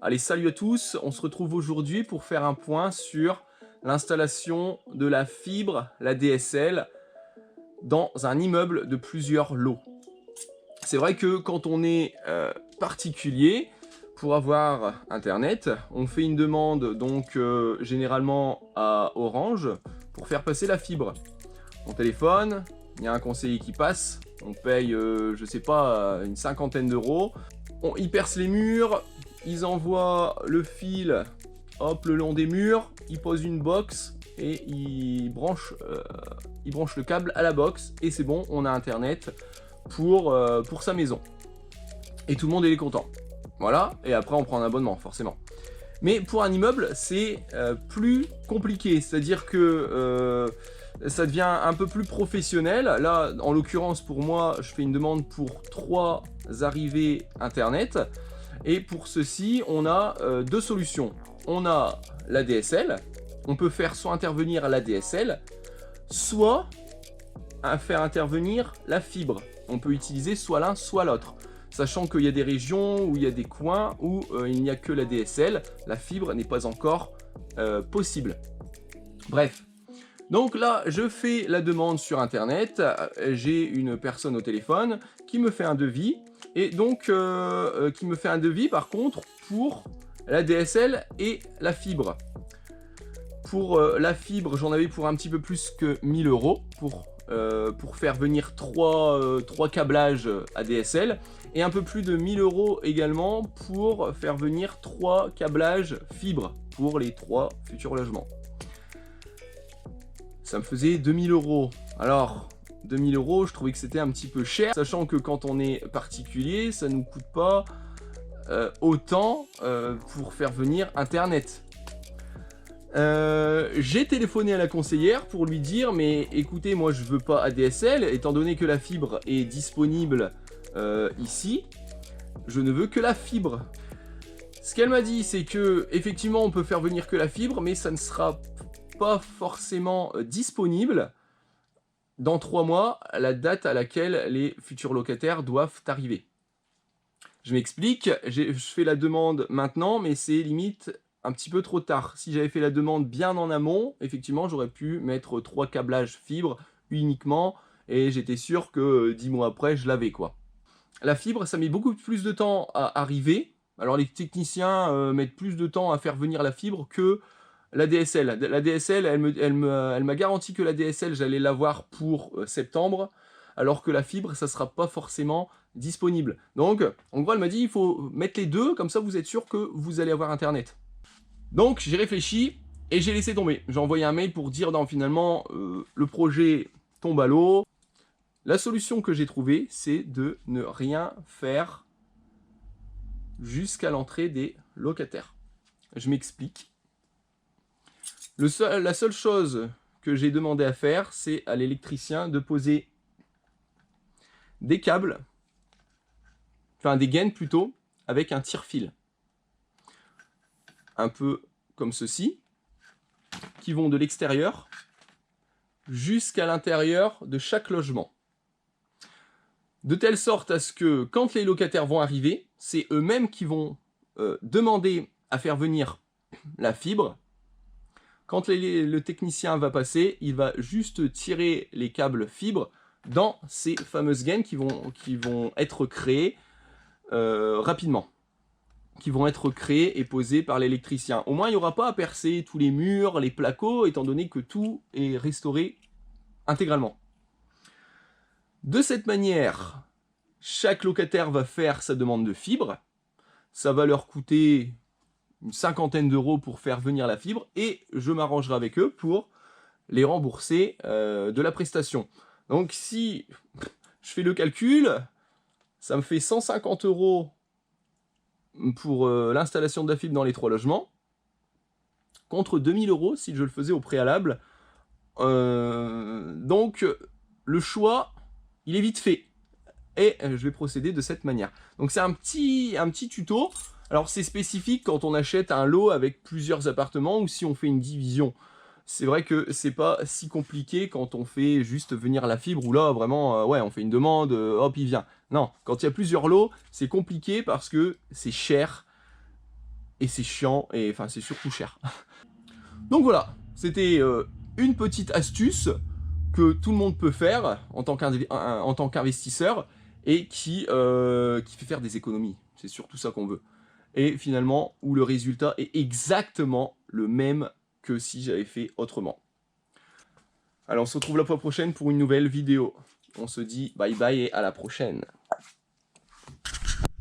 Allez, salut à tous, on se retrouve aujourd'hui pour faire un point sur l'installation de la fibre, la DSL, dans un immeuble de plusieurs lots. C'est vrai que quand on est particulier, pour avoir internet, on fait une demande donc généralement à Orange pour faire passer la fibre. On téléphone, il y a un conseiller qui passe, on paye, je sais pas, une cinquantaine d'euros. Ils percent les murs, ils envoient le fil, hop, le long des murs, ils posent une box et ils branchent le câble à la box et c'est bon, on a internet pour sa maison. Et tout le monde est content. Voilà, et après on prend un abonnement, forcément. Mais pour un immeuble, c'est plus compliqué, c'est-à-dire que ça devient un peu plus professionnel. Là, en l'occurrence, pour moi, je fais une demande pour 3 arrivées Internet. Et pour ceci, on a deux solutions. On a la DSL, on peut faire soit intervenir la DSL, soit faire intervenir la fibre. On peut utiliser soit l'un, soit l'autre. Sachant qu'il y a des régions où il y a des coins où il n'y a que la DSL, la fibre n'est pas encore possible. Bref. Donc là, je fais la demande sur Internet, j'ai une personne au téléphone qui me fait un devis, et donc qui me fait un devis par contre pour la DSL et la fibre. Pour la fibre, j'en avais pour un petit peu plus que 1000 euros pour faire venir 3 câblages ADSL et un peu plus de 1000 euros également pour faire venir 3 câblages fibre pour les 3 futurs logements. Ça me faisait 2000 euros. Alors, 2000 euros, je trouvais que c'était un petit peu cher, sachant que quand on est particulier, ça ne nous coûte pas autant pour faire venir Internet. J'ai téléphoné à la conseillère pour lui dire mais écoutez, moi je veux pas ADSL étant donné que la fibre est disponible ici, je ne veux que la fibre. Ce qu'elle m'a dit, c'est que effectivement on peut faire venir que la fibre, mais ça ne sera pas forcément disponible dans 3 mois, à la date à laquelle les futurs locataires doivent arriver. Je m'explique, je fais la demande maintenant, mais c'est limite un petit peu trop tard. Si j'avais fait la demande bien en amont, effectivement, j'aurais pu mettre 3 câblages fibres uniquement, et j'étais sûr que 10 mois après, je l'avais, quoi. La fibre, ça met beaucoup plus de temps à arriver. Alors les techniciens mettent plus de temps à faire venir la fibre que la DSL. La DSL, elle m'a garanti que la DSL, j'allais l'avoir pour septembre, alors que la fibre, ça sera pas forcément disponible. Donc, en gros, elle m'a dit, il faut mettre les deux, comme ça vous êtes sûr que vous allez avoir Internet. Donc, j'ai réfléchi et j'ai laissé tomber. J'ai envoyé un mail pour dire, non, finalement, le projet tombe à l'eau. La solution que j'ai trouvée, c'est de ne rien faire jusqu'à l'entrée des locataires. Je m'explique. La seule chose que j'ai demandé à faire, c'est à l'électricien de poser des câbles, enfin des gaines plutôt, avec un tire-fil. Un peu comme ceci, qui vont de l'extérieur jusqu'à l'intérieur de chaque logement. De telle sorte à ce que quand les locataires vont arriver, c'est eux-mêmes qui vont demander à faire venir la fibre. Quand le technicien va passer, il va juste tirer les câbles fibres dans ces fameuses gaines qui vont être créées rapidement. Qui vont être créées et posées par l'électricien. Au moins, il n'y aura pas à percer tous les murs, les placos, étant donné que tout est restauré intégralement. De cette manière, chaque locataire va faire sa demande de fibre. Ça va leur coûter une cinquantaine d'euros pour faire venir la fibre et je m'arrangerai avec eux pour les rembourser de la prestation. Donc si je fais le calcul, ça me fait 150 euros pour l'installation de la fibre dans les 3 logements, contre 2000 euros si je le faisais au préalable. Donc le choix, il est vite fait. Et je vais procéder de cette manière. Donc c'est un petit tuto. Alors c'est spécifique quand on achète un lot avec plusieurs appartements ou si on fait une division. C'est vrai que c'est pas si compliqué quand on fait juste venir la fibre ou là vraiment ouais on fait une demande, hop il vient. Non, quand il y a plusieurs lots, c'est compliqué parce que c'est cher et c'est chiant, et enfin c'est surtout cher. Donc voilà, c'était une petite astuce que tout le monde peut faire en tant qu'investisseur, et qui fait faire des économies. C'est surtout ça qu'on veut. Et finalement, où le résultat est exactement le même que si j'avais fait autrement. Alors on se retrouve la fois prochaine pour une nouvelle vidéo. On se dit bye bye et à la prochaine.